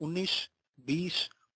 19, 20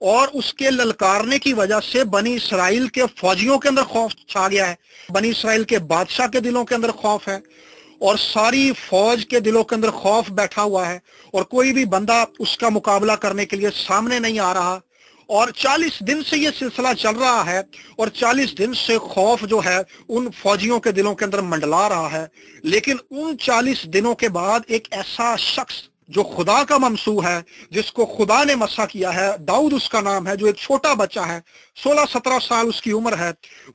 اور اس کے للکارنے کی وجہ سے بنی اسرائیل کے فوجیوں کے اندر خوف چھا گیا ہے، بنی اسرائیل کے بادشاہ کے دلوں کے اندر خوف ہے، اور ساری فوج کے دلوں کے اندر خوف بیٹھا ہوا ہے، اور کوئی بھی بندہ اس کا مقابلہ کرنے کے لیے سامنے نہیں آ رہا، اور 40 دن سے یہ سلسلہ چل رہا ہے، اور 40 دن سے خوف جو ہے ان فوجیوں کے دلوں کے اندر منڈلا رہا ہے۔ لیکن ان 40 دنوں کے بعد ایک ایسا شخص جو خدا کا ممسوح ہے، جس کو خدا نے مسح کیا ہے، داؤد اس کا نام ہے، جو ایک چھوٹا بچہ ہے، 16-17 سال اس کی عمر ہے،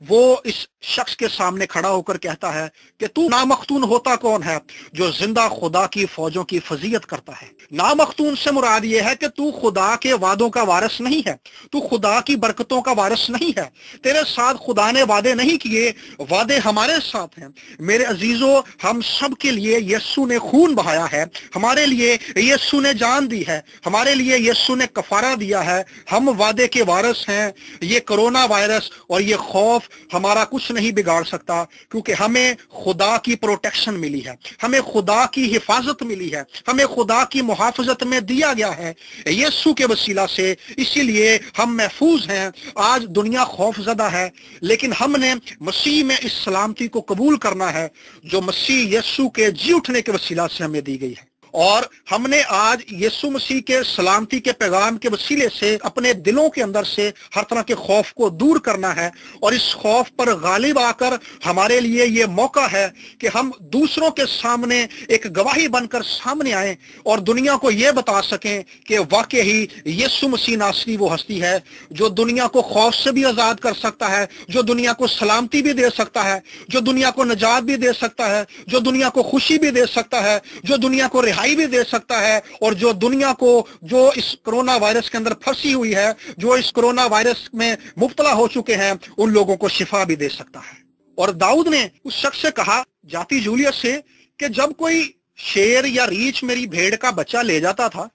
وہ اس شخص کے سامنے کھڑا ہو کر کہتا ہے کہ تو نامختون ہوتا کون ہے جو زندہ خدا کی فوجوں کی فضیلت کرتا ہے۔ نامختون سے مراد یہ ہے کہ تو خدا کے وعدوں کا وارث نہیں ہے، تو خدا کی برکتوں کا وارث نہیں ہے، تیرے ساتھ خدا نے وعدے نہیں کیے، وعدے ہمارے ساتھ ہیں۔ میرے عزیزو، ہم سب کے لیے یسوع نے خون بہایا ہے، ہمارے لیے یسوع نے جان دی ہے، ہمارے لیے یسوع نے کفارہ دیا ہے، ہم وعدے کے وارث ہیں۔ یہ کرونا وائرس اور یہ خوف ہمارا کچھ نہیں بگاڑ سکتا، کیونکہ ہمیں خدا کی پروٹیکشن ملی ہے، ہمیں خدا کی حفاظت ملی ہے، ہمیں خدا کی محافظت میں دیا گیا ہے یسوع کے وسیلہ سے، اسی لیے ہم محفوظ ہیں۔ آج دنیا خوف زدہ ہے، لیکن ہم نے مسیح میں اس سلامتی کو قبول کرنا ہے جو مسیح یسوع کے جی اٹھنے کے وسیلہ سے ہمیں دی گئی ہے، اور ہم نے آج یسوع مسیح کے سلامتی کے پیغام کے وسیلے سے اپنے دلوں کے اندر سے ہر طرح کے خوف کو دور کرنا ہے، اور اس خوف پر غالب آ کر ہمارے لیے یہ موقع ہے کہ ہم دوسروں کے سامنے ایک گواہی بن کر سامنے آئیں اور دنیا کو یہ بتا سکیں کہ واقعی یسوع مسیح ناصری وہ ہستی ہے جو دنیا کو خوف سے بھی آزاد کر سکتا ہے، جو دنیا کو سلامتی بھی دے سکتا ہے، جو دنیا کو نجات بھی دے سکتا ہے، جو دنیا کو خوشی بھی دے سکتا ہے، جو دنیا کو رہائی بھی دے سکتا ہے، اور جو دنیا کو جو اس کرونا وائرس کے اندر پھنسی ہوئی ہے، جو اس کرونا وائرس میں مبتلا ہو چکے ہیں، ان لوگوں کو شفا بھی دے سکتا ہے۔ اور داؤد نے اس شخص سے کہا، جاتی جولیس سے، کہ جب کوئی شیر یا ریچھ میری بھیڑ کا بچہ لے جاتا تھا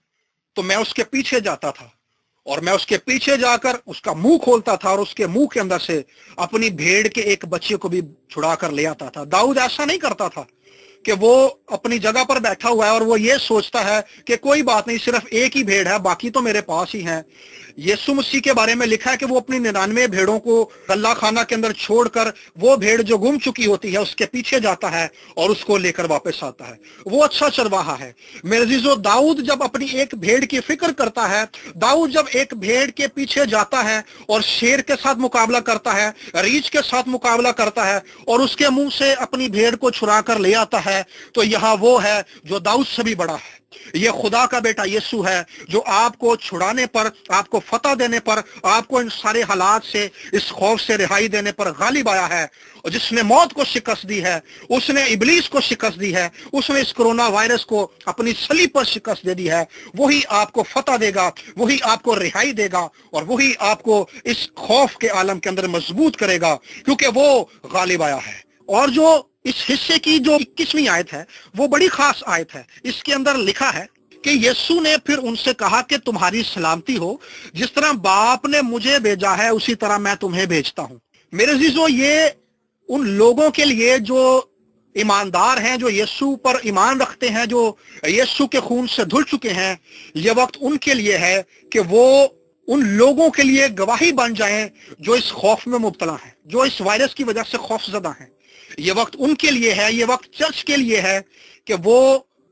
تو میں اس کے پیچھے جاتا تھا، اور میں اس کے پیچھے جا کر اس کا منہ کھولتا تھا، اور اس کے منہ کے اندر سے اپنی بھیڑ کے ایک بچے کو بھی چھڑا کر لے آتا تھا۔ داؤد ایسا نہیں کرتا تھا کہ وہ اپنی جگہ پر بیٹھا ہوا ہے اور وہ یہ سوچتا ہے کہ کوئی بات نہیں، صرف ایک ہی بھیڑ ہے، باقی تو میرے پاس ہی ہیں۔ یسوع مسیح کے بارے میں لکھا ہے کہ وہ اپنی 99 بھیڑوں کو غلہ خانہ کے اندر چھوڑ کر وہ بھیڑ جو گم چکی ہوتی ہے اس کے پیچھے جاتا ہے اور اس کو لے کر واپس آتا ہے۔ وہ اچھا چرواہا ہے۔ میرے عزیزو، داؤد جب اپنی ایک بھیڑ کی فکر کرتا ہے، داؤد جب ایک بھیڑ کے پیچھے جاتا ہے اور شیر کے ساتھ مقابلہ کرتا ہے، ریچھ کے ساتھ مقابلہ کرتا ہے، اور اس کے منہ سے اپنی بھیڑ کو چھڑا کر لے آتا ہے، تو یہاں وہ ہے جو داؤد سے بھی بڑا ہے۔ یہ خدا کا بیٹا یسوع ہے جو آپ کو چھڑانے پر، آپ کو فتح دینے پر، آپ کو ان سارے حالات سے، اس خوف سے رہائی دینے پر غالب آیا ہے، اور جس نے موت کو شکست دی ہے، اس نے ابلیس کو شکست دی ہے، اس نے اس کرونا وائرس کو اپنی صلیب پر شکست دے دی ہے، وہی آپ کو فتح دے گا، وہی آپ کو رہائی دے گا، اور وہی آپ کو اس خوف کے عالم کے اندر مضبوط کرے گا، کیونکہ وہ غالب آیا ہے۔ اور جو اس حصے کی جو 21ویں آیت ہے وہ بڑی خاص آیت ہے۔ اس کے اندر لکھا ہے کہ یسوع نے پھر ان سے کہا کہ تمہاری سلامتی ہو، جس طرح باپ نے مجھے بھیجا ہے اسی طرح میں تمہیں بھیجتا ہوں۔ میرے عزیزو، یہ ان لوگوں کے لیے جو ایماندار ہیں، جو یسوع پر ایمان رکھتے ہیں، جو یسوع کے خون سے دھل چکے ہیں، یہ وقت ان کے لیے ہے کہ وہ ان لوگوں کے لیے گواہی بن جائیں جو اس خوف میں مبتلا ہیں، جو اس وائرس کی وجہ سے خوف زدہ ہیں۔ یہ وقت ان کے لیے ہے، یہ وقت چرچ کے لیے ہے کہ وہ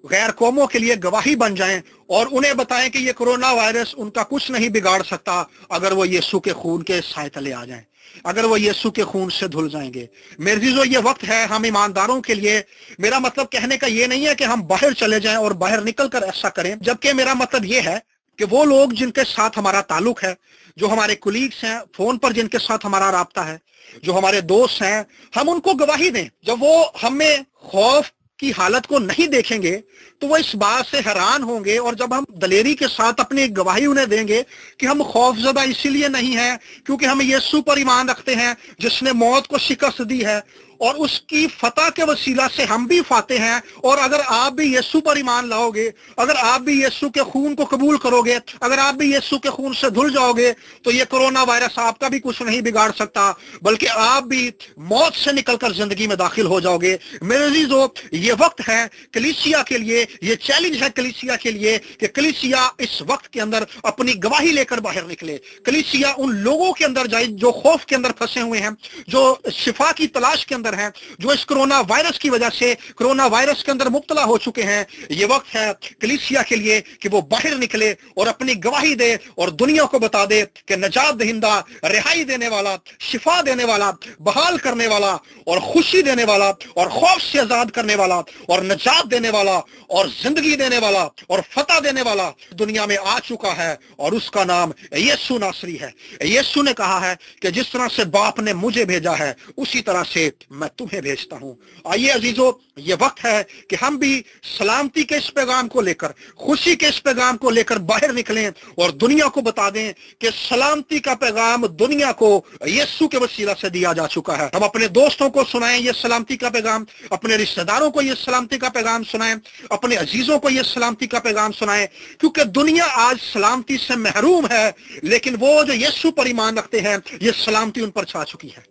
غیر قوموں کے لیے گواہی بن جائیں اور انہیں بتائیں کہ یہ کرونا وائرس ان کا کچھ نہیں بگاڑ سکتا اگر وہ یسوع کے خون کے سائے تلے آ جائیں، اگر وہ یسوع کے خون سے دھل جائیں گے۔ میرے عزیزو، یہ وقت ہے ہم ایمانداروں کے لیے۔ میرا مطلب کہنے کا یہ نہیں ہے کہ ہم باہر چلے جائیں اور باہر نکل کر ایسا کریں، جبکہ میرا مطلب یہ ہے کہ وہ لوگ جن کے ساتھ ہمارا تعلق ہے، جو ہمارے کولیگس ہیں فون پر، جن کے ساتھ ہمارا رابطہ ہے، جو ہمارے دوست ہیں، ہم ان کو گواہی دیں۔ جب وہ ہمیں خوف کی حالت کو نہیں دیکھیں گے تو وہ اس بات سے حیران ہوں گے، اور جب ہم دلیری کے ساتھ اپنی گواہی انہیں دیں گے کہ ہم خوف زدہ اسی لیے نہیں ہیں کیونکہ ہم یسوع پر ایمان رکھتے ہیں جس نے موت کو شکست دی ہے، اور اس کی فتح کے وسیلہ سے ہم بھی فاتح ہیں. اور اگر آپ بھی یسوع پر ایمان لاؤ گے، اگر آپ بھی یسوع کے خون کو قبول کرو گے، اگر آپ بھی یسوع کے خون سے دھل جاؤ گے، تو یہ کرونا وائرس آپ کا بھی کچھ نہیں بگاڑ سکتا، بلکہ آپ بھی موت سے نکل کر زندگی میں داخل ہو جاؤ گے. میرے عزیزو، یہ وقت ہے کلیسیا کے لیے، یہ چیلنج ہے کلیسیا کے لیے کہ کلیسیا اس وقت کے اندر اپنی گواہی لے کر باہر نکلے. کلیسیا ان لوگوں کے اندر جائے جو خوف کے اندر پھنسے ہوئے ہیں، جو شفا کی تلاش کے اندر ہیں، جو اس کرونا وائرس کی وجہ سے کرونا وائرس کے اندر مبتلا ہو چکے ہیں. یہ وقت ہے کلیسیا کے لیے کہ وہ باہر نکلے اور اپنی گواہی دے اور دنیا کو بتا دے کہ نجات دہندہ، رہائی دینے والا، شفا دینے والا، بحال کرنے والا اور خوشی دینے والا اور خوف سے آزاد کرنے والا اور نجات دینے والا اور زندگی دینے والا اور فتح دینے والا دنیا میں آ چکا ہے، اور اس کا نام یسوع ناصری ہے. یسوع نے کہا ہے کہ جس طرح سے باپ نے مجھے بھیجا ہے اسی طرح سے میں تمہیں بھیجتا ہوں. آئیے عزیزو، یہ وقت ہے کہ ہم بھی سلامتی کے اس پیغام کو لے کر، خوشی کے اس پیغام کو لے کر باہر نکلیں اور دنیا کو بتا دیں کہ سلامتی کا پیغام دنیا کو یسوع کے وسیلہ سے دیا جا چکا ہے. ہم اپنے دوستوں کو سنائیں یہ سلامتی کا پیغام، اپنے رشتہ داروں کو یہ سلامتی کا پیغام سنائیں، اپنے عزیزوں کو یہ سلامتی کا پیغام سنائیں، کیونکہ دنیا آج سلامتی سے محروم ہے، لیکن وہ جو یسوع پر ایمان رکھتے ہیں یہ سلامتی ان پر چھا چکی ہے.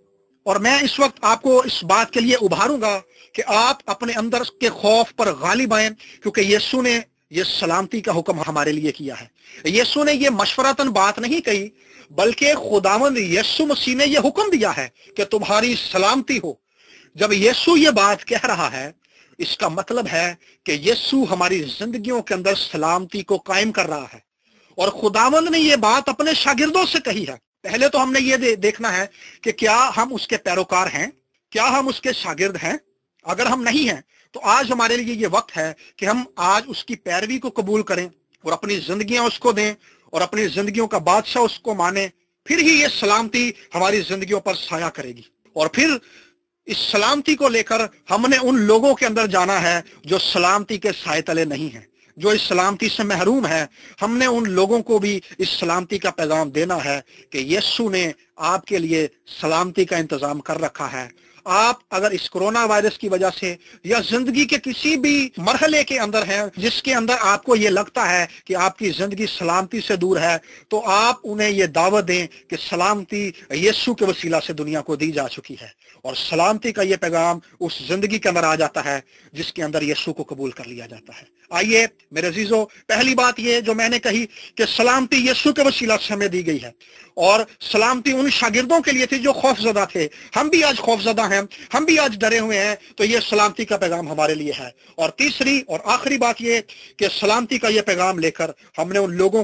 اور میں اس وقت آپ کو اس بات کے لیے ابھاروں گا کہ آپ اپنے اندر کے خوف پر غالب آئیں، کیونکہ یسوع نے یہ سلامتی کا حکم ہمارے لیے کیا ہے. یسوع نے یہ مشورتاً بات نہیں کہی، بلکہ خداوند یسوع مسیح نے یہ حکم دیا ہے کہ تمہاری سلامتی ہو. جب یسوع یہ بات کہہ رہا ہے، اس کا مطلب ہے کہ یسوع ہماری زندگیوں کے اندر سلامتی کو قائم کر رہا ہے. اور خداوند نے یہ بات اپنے شاگردوں سے کہی ہے. پہلے تو ہم نے یہ دیکھنا ہے کہ کیا ہم اس کے پیروکار ہیں، کیا ہم اس کے شاگرد ہیں. اگر ہم نہیں ہیں تو آج ہمارے لیے یہ وقت ہے کہ ہم آج اس کی پیروی کو قبول کریں اور اپنی زندگیاں اس کو دیں اور اپنی زندگیوں کا بادشاہ اس کو مانیں. پھر ہی یہ سلامتی ہماری زندگیوں پر سایہ کرے گی. اور پھر اس سلامتی کو لے کر ہم نے ان لوگوں کے اندر جانا ہے جو سلامتی کے سائے تلے نہیں ہیں، جو اس سلامتی سے محروم ہے. ہم نے ان لوگوں کو بھی اس سلامتی کا پیغام دینا ہے کہ یسوع نے آپ کے لیے سلامتی کا انتظام کر رکھا ہے. آپ اگر اس کرونا وائرس کی وجہ سے یا زندگی کے کسی بھی مرحلے کے اندر ہیں جس کے اندر آپ کو یہ لگتا ہے کہ آپ کی زندگی سلامتی سے دور ہے، تو آپ انہیں یہ دعوت دیں کہ سلامتی یسوع کے وسیلہ سے دنیا کو دی جا چکی ہے. اور سلامتی کا یہ پیغام اس زندگی کے اندر آ جاتا ہے جس کے اندر یسوع کو قبول کر لیا جاتا ہے. آئیے میرے عزیزو، پہلی بات یہ جو میں نے کہی کہ سلامتی یسوع کے وسیلہ سے ہمیں دی گئی ہے، اور سلامتی ان شاگردوں کے لیے تھی جو خوف زدہ تھے. ہم بھی آج خوف زدہ ہیں، ہم بھی آج ڈرے ہوئے ہیں، تو یہ سلامتی کا پیغام ہمارے لیے ہے. اور تیسری اور آخری بات یہ کہ سلامتی کا یہ پیغام لے کر ہم نے ان لوگوں